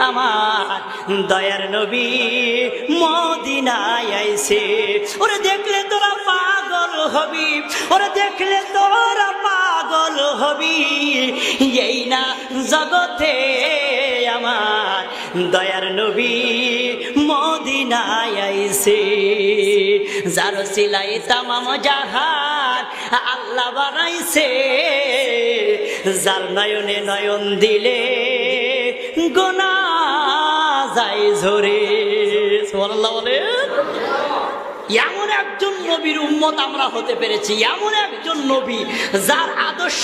আমার দয়ার নবী মদিনায় আইছে। ওরে দেখলে তোরা পাগল হবি, ওরে দেখলে তোরা পাগল হবি। এই না জগতে আমার দয়ার নবী মদিনায় আইছে। যার সিলাই তামাম জাহান আল্লাহ বানাইছে, যার নয়নে নয়ন দিলে গোনা যায় ঝরে। সুবহানাল্লাহ বলে। এমন একজন নবীর উম্মত আমরা হতে পেরেছি, এমন একজন নবী যার আদর্শ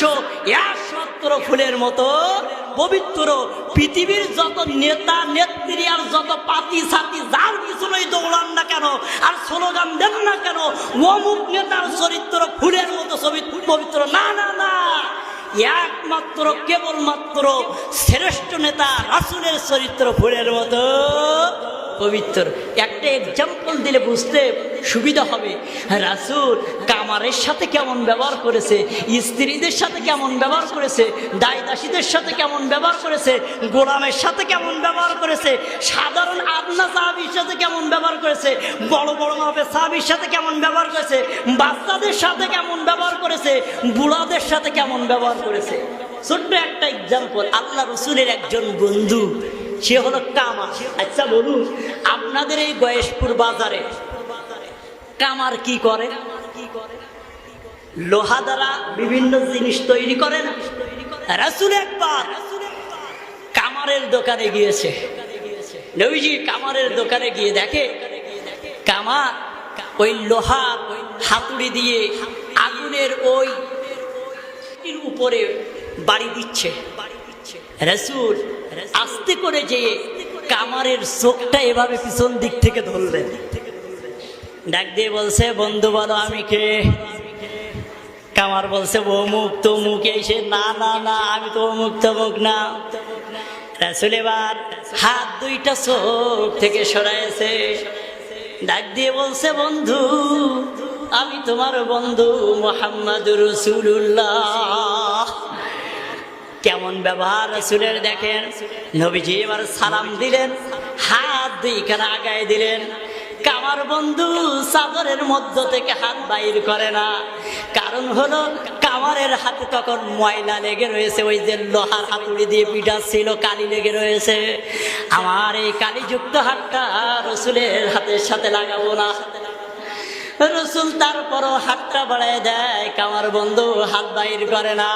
একমাত্র ফুলের মতো পবিত্র। পৃথিবীর যত নেতা নেত্রী আর যত পাতি ছাতি যার পিছনেই দৌড়ান না কেন আর স্লোগান দেন না কেন, অমুক নেতার চরিত্র ফুলের মতো পবিত্র, না না না, একমাত্র কেবলমাত্র শ্রেষ্ঠ নেতা রাসূলের চরিত্র ফুলের মতো পবিত্র। একটা এক্সাম্পল দিলে বুঝতে সুবিধা হবে। রাসূল কামারের সাথে কেমন ব্যবহার করেছে, স্ত্রীদের সাথে কেমন ব্যবহার করেছে, দায় দাসীদের সাথে কেমন ব্যবহার করেছে, গোলামের সাথে কেমন ব্যবহার করেছে, সাধারণ আদনা সাহাবীর সাথে কেমন ব্যবহার করেছে, বড় বড় মাপের সাহাবীর সাথে কেমন ব্যবহার করেছে, বাচ্চাদের সাথে কেমন ব্যবহার করেছে, বুড়াদের সাথে কেমন ব্যবহার করেছে। ছোট্ট একটা এক্সাম্পল। আল্লাহ রসুলের একজন বন্ধু, সে হলো কামার। আচ্ছা বলুন, আপনাদের এই গয়েশপুর বাজারে কামার কি করে? লোহা দ্বারা বিভিন্ন জিনিস তৈরি করে না? রাসূল একবার কামারের দোকানে গিয়েছে। নবীজি কামারের দোকানে গিয়ে দেখে কামার ওই লোহার হাতুড়ি দিয়ে আগুনের ওই উপরে বাড়ি দিচ্ছে। রাসূল আস্তে করে যে কামারের চোখটা এভাবে পিছন দিক থেকে ধরলেন, ডাক দিয়ে বলছে, বন্ধু বলো আমি কে? কামার বলছে, অমুক তমুক। এসে না না না, আমি তো অমুক তমুক না। রাসূল এবার হাত দুইটা চোখ থেকে সরাইছে, ডাক দিয়ে বলছে, বন্ধু আমি তোমার বন্ধু মুহাম্মাদুর রাসূলুল্লাহ। কেমন ব্যবহার রাসূলের দেখেন। নবীজি এবার সালাম দিলেন, হাত দুইখানা আগায় দিলেন। কামার বন্ধু চাদরের মধ্য থেকে হাত বাইর করে না, কারণ হলো কামারের হাতে তখন ময়লা লেগে রয়েছে, ওই যে লোহার হাতুড়ি দিয়ে পিটাচ্ছিল, কালি লেগে রয়েছে। আমার এই কালিযুক্ত হাতটা রাসূলের হাতের সাথে লাগাবো না। রাসূল তারপরও হাতটা বাড়ায় দেয়, কামার বন্ধু হাত বাইর করে না।